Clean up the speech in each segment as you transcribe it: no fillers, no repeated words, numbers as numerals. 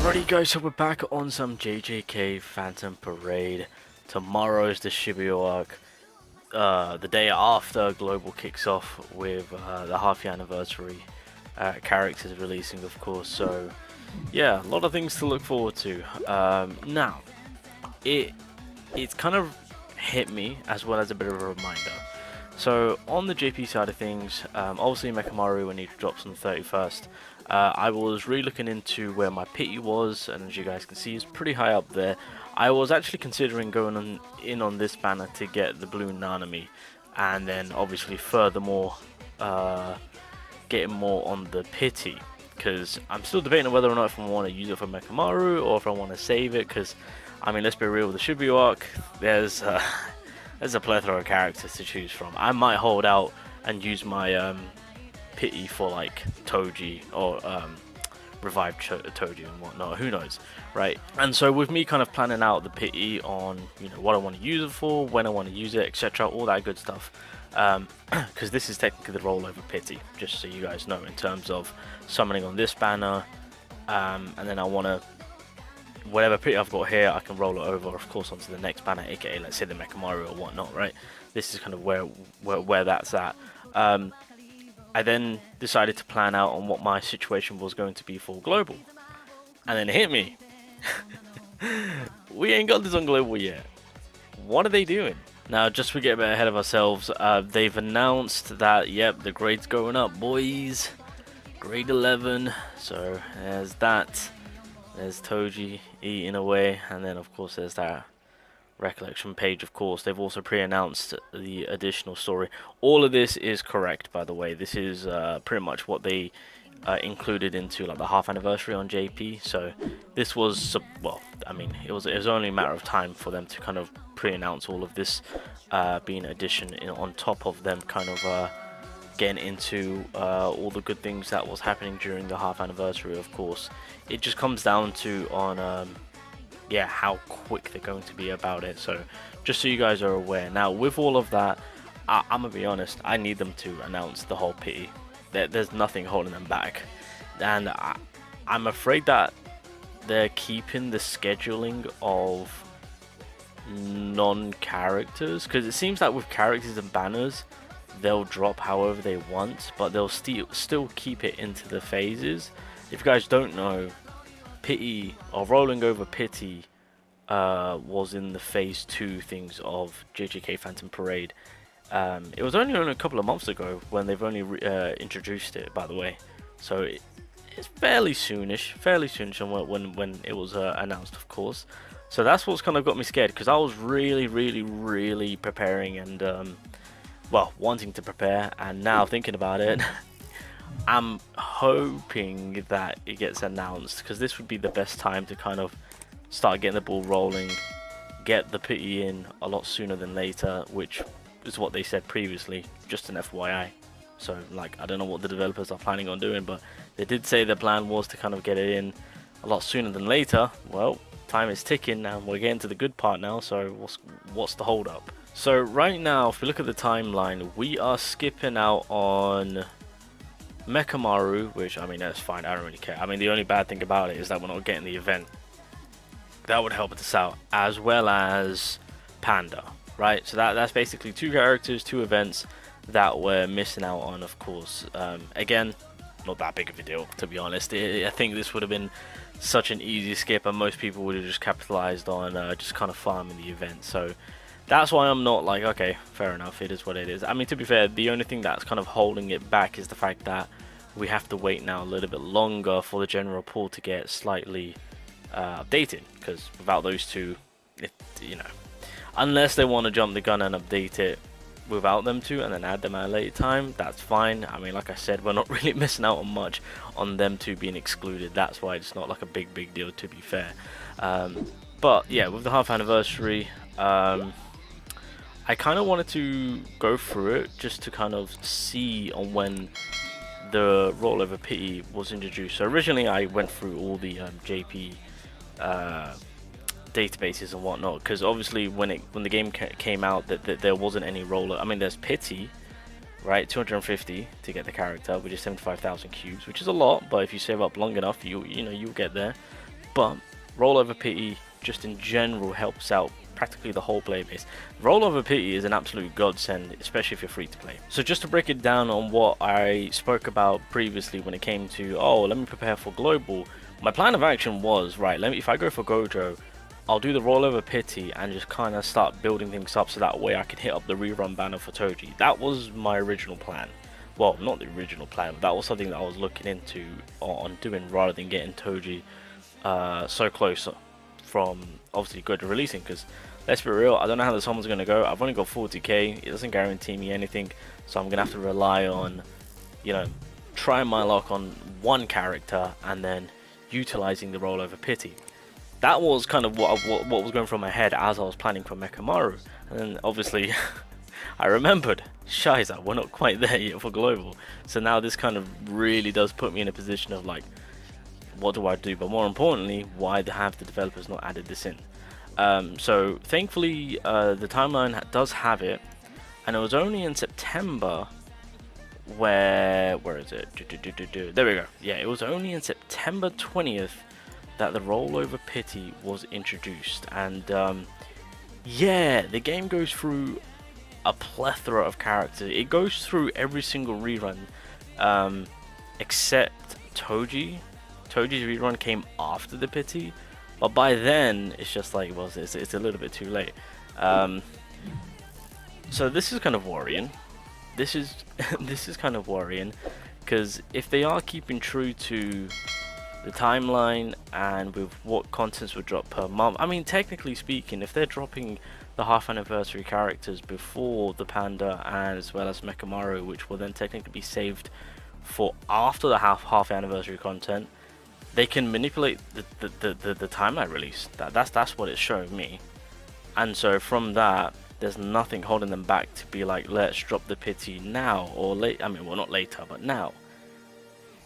Alrighty guys, so we're back on some JJK Phantom Parade. Tomorrow is the Shibuya arc. The day after Global kicks off with the half-year anniversary characters releasing, of course. So yeah, a lot of things to look forward to. Now, it's kind of hit me as well as a bit of a reminder. So on the JP side of things, obviously Mechamaru when he drops on the 31st, I was really looking into where my pity was, and as you guys can see, it's pretty high up there. I was actually considering going in on this banner to get the blue Nanami, and then obviously furthermore getting more on the pity, because I'm still debating whether or not if I want to use it for Mechamaru or if I want to save it, because I mean, let's be real, with the Shibuya arc, there's a plethora of characters to choose from. I might hold out and use my pity for like Toji or revived Toji and whatnot, who knows, right? And so with me kind of planning out the pity on, you know, what I want to use it for, when I want to use it, etc., all that good stuff, because this is technically the rollover pity, just so you guys know, in terms of summoning on this banner, and then I want to, whatever pity I've got here, I can roll it over, of course, onto the next banner, aka let's say the Mechamaru or whatnot, right? This is kind of where that's at. I then decided to plan out on what my situation was going to be for Global. And then it hit me. We ain't got this on Global yet. What are they doing? Now, just to get a bit ahead of ourselves, they've announced that, yep, the grade's going up, boys. Grade 11. So, there's that. There's Toji eating away. And then, of course, there's that recollection page. Of course, they've also pre-announced the additional story. All of this is correct, by the way. This is pretty much what they included into like the half anniversary on JP. So this was, well, I mean, it was only a matter of time for them to kind of pre-announce all of this being addition on top of them kind of getting into all the good things that was happening during the half anniversary. Of course, it just comes down to on yeah, how quick they're going to be about it. So just so you guys are aware. Now with all of that, I'm gonna be honest, I need them to announce the whole pity. There's nothing holding them back, and I'm afraid that they're keeping the scheduling of non-characters, because it seems that with characters and banners they'll drop however they want, but they'll still keep it into the phases. If you guys don't know, pity or rolling over pity was in the phase 2 things of JJK Phantom Parade. It was only a couple of months ago when they've only introduced it, by the way, so it's fairly soonish when it was announced, of course. So that's what's kind of got me scared, because I was really preparing and well, wanting to prepare, and now thinking about it I'm hoping that it gets announced, because this would be the best time to kind of start getting the ball rolling, get the pity in a lot sooner than later, which is what they said previously, just an FYI. So like, I don't know what the developers are planning on doing, but they did say the plan was to kind of get it in a lot sooner than later. Well, time is ticking and we're getting to the good part now, so what's the hold up? So right now, if we look at the timeline, we are skipping out on Mechamaru, which, I mean, that's fine, I don't really care. I mean, the only bad thing about it is that we're not getting the event. That would help us out, as well as Panda, right? So that's basically 2 characters, 2 events that we're missing out on, of course. Again, not that big of a deal, to be honest. I think this would have been such an easy skip, and most people would have just capitalized on just kind of farming the event. So that's why I'm not like, okay, fair enough, it is what it is. I mean, to be fair, the only thing that's kind of holding it back is the fact that we have to wait now a little bit longer for the general pool to get slightly updated, because without those 2, you know, unless they want to jump the gun and update it without them 2 and then add them at a later time, that's fine. I mean, like I said, we're not really missing out on much on them 2 being excluded. That's why it's not like a big deal, to be fair. But yeah, with the half anniversary, I kind of wanted to go through it just to kind of see on when the rollover pity was introduced. So originally I went through all the JP databases and whatnot, because obviously when the game came out, that there wasn't any roller. I mean, there's pity, right? 250 to get the character, which is 75,000 cubes, which is a lot, but if you save up long enough, you'll get there. but rollover pity just in general helps out practically the whole player base. Rollover pity is an absolute godsend, especially if you're free to play. So just to break it down on what I spoke about previously when it came to, oh, let me prepare for global, my plan of action was, right, if I go for GOJO, I'll do the rollover pity and just kind of start building things up so that way I can hit up the rerun banner for TOJI. That was my original plan. Well, not the original plan, but that was something that I was looking into on doing rather than getting TOJI so close from obviously GOJO releasing, because let's be real, I don't know how the summer's going to go. I've only got 40k, it doesn't guarantee me anything, so I'm going to have to rely on, you know, trying my luck on one character and then utilizing the rollover pity. That was kind of what was going through my head as I was planning for Mekamaru, and then obviously I remembered, Shiza, we're not quite there yet for global, so now this kind of really does put me in a position of like, what do I do? But more importantly, why have the developers not added this in? So thankfully the timeline does have it, and it was only in September where is it? There we go. Yeah, it was only in September 20th that the rollover pity was introduced, and yeah, the game goes through a plethora of characters. It goes through every single rerun except TOJI. TOJI's rerun came after the pity, but by then it's just like, well, it's a little bit too late. So this is kind of worrying. This is kind of worrying, because if they are keeping true to the timeline and with what contents would drop per month, I mean, technically speaking, if they're dropping the half anniversary characters before the Panda and as well as Mekamaru, which will then technically be saved for after the half anniversary content, they can manipulate the timeline release. That's what it's showing me. And so from that, there's nothing holding them back to be like, let's drop the pity now or late. I mean, well, not later, but now.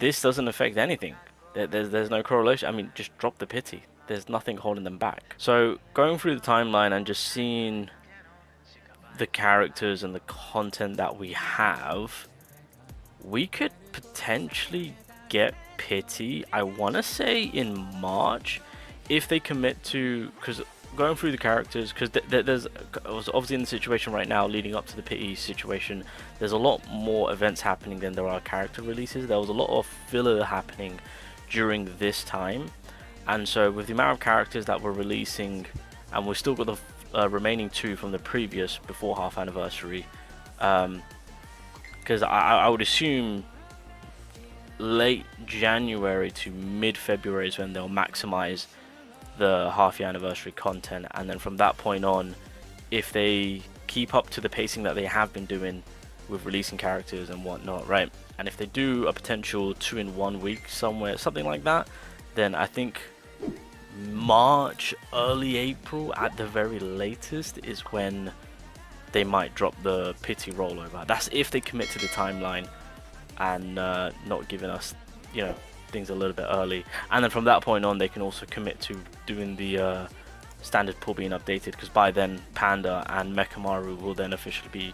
This doesn't affect anything. There's no correlation. I mean, just drop the pity. There's nothing holding them back. So going through the timeline and just seeing the characters and the content that we have, we could potentially get pity, I want to say in March, if they commit to, because going through the characters, because there's obviously in the situation right now leading up to the pity situation, there's a lot more events happening than there are character releases. There was a lot of filler happening during this time, and so with the amount of characters that we're releasing, and we've still got the remaining 2 from the previous before half anniversary, because I would assume late January to mid-February is when they'll maximize the half-year anniversary content, and then from that point on, if they keep up to the pacing that they have been doing with releasing characters and whatnot, right, and if they do a potential 2 in 1 week somewhere, something like that, then I think March, early April at the very latest is when they might drop the pity rollover. That's if they commit to the timeline and not giving us, you know, things a little bit early, and then from that point on they can also commit to doing the standard pool being updated, because by then Panda and Mekamaru will then officially be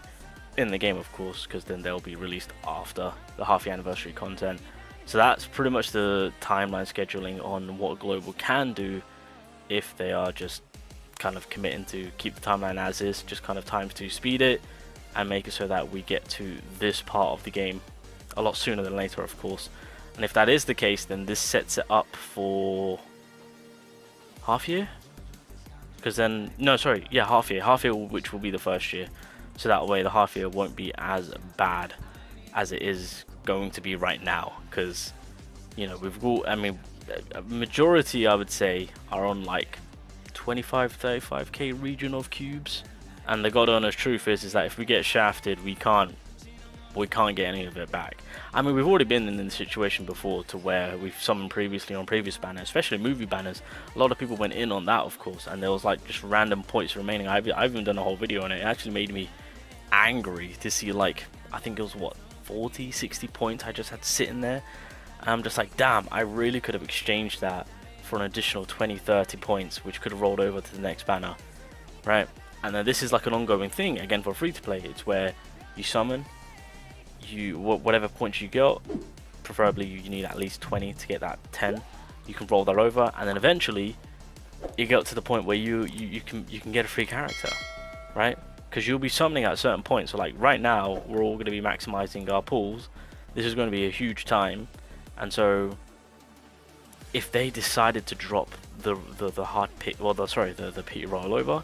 in the game, of course, because then they'll be released after the half-year anniversary content. So that's pretty much the timeline scheduling on what global can do if they are just kind of committing to keep the timeline as is, just kind of times to speed it and make it so that we get to this part of the game a lot sooner than later, of course. And if that is the case, then this sets it up for half year, because then, no, sorry, yeah, half year, which will be the first year, so that way the half year won't be as bad as it is going to be right now, because, you know, we've got, I mean, a majority, I would say, are on like 25-35k region of cubes, and the god honest truth is that if we get shafted, we can't get any of it back. I mean, we've already been in the situation before to where we've summoned previously on previous banners, especially movie banners. A lot of people went in on that, of course, and there was like just random points remaining. I've even done a whole video on it. It actually made me angry to see, like, I think it was what, 40-60 points I just had sitting there, and I'm just like, damn, I really could have exchanged that for an additional 20-30 points, which could have rolled over to the next banner, right? And then this is like an ongoing thing again for free to play. It's where you summon, whatever points you got, preferably you need at least 20 to get that 10 you can roll that over, and then eventually you get to the point where you can get a free character, right? Because you'll be summoning at a certain point. So like right now, we're all going to be maximizing our pools. This is going to be a huge time, and so if they decided to drop the hard pit, well, the pity rollover,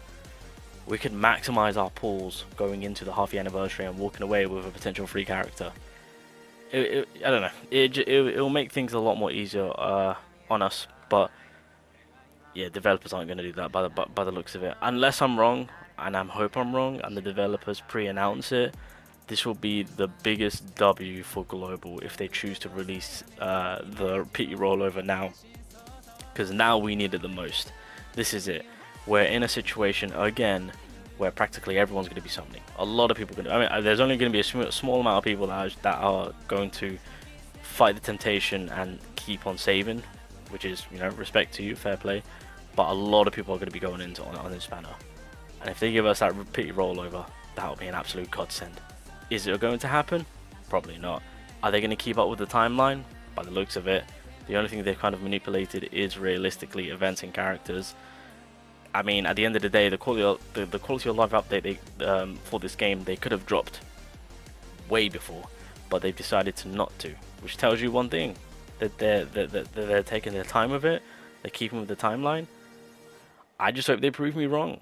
we could maximize our pools going into the half-year anniversary and walking away with a potential free character. I don't know. It'll make things a lot more easier on us, but yeah, developers aren't going to do that by the looks of it. Unless I'm wrong, and I hope I'm wrong, and the developers pre-announce it. This will be the biggest W for Global if they choose to release the pity rollover now, because now we need it the most. This is it. We're in a situation again where practically everyone's going to be summoning. A lot of people are going to. I mean, there's only going to be a small amount of people that are going to fight the temptation and keep on saving, which is, you know, respect to you, fair play. But a lot of people are going to be going into on this banner, and if they give us that pity rollover, that will be an absolute godsend. Is it going to happen? Probably not. Are they going to keep up with the timeline? By the looks of it, the only thing they've kind of manipulated is realistically events and characters. I mean, at the end of the day, the quality of life update for this game, they could have dropped way before, but they've decided to not to, which tells you one thing, that they're taking their time with it, they're keeping with the timeline. I just hope they prove me wrong.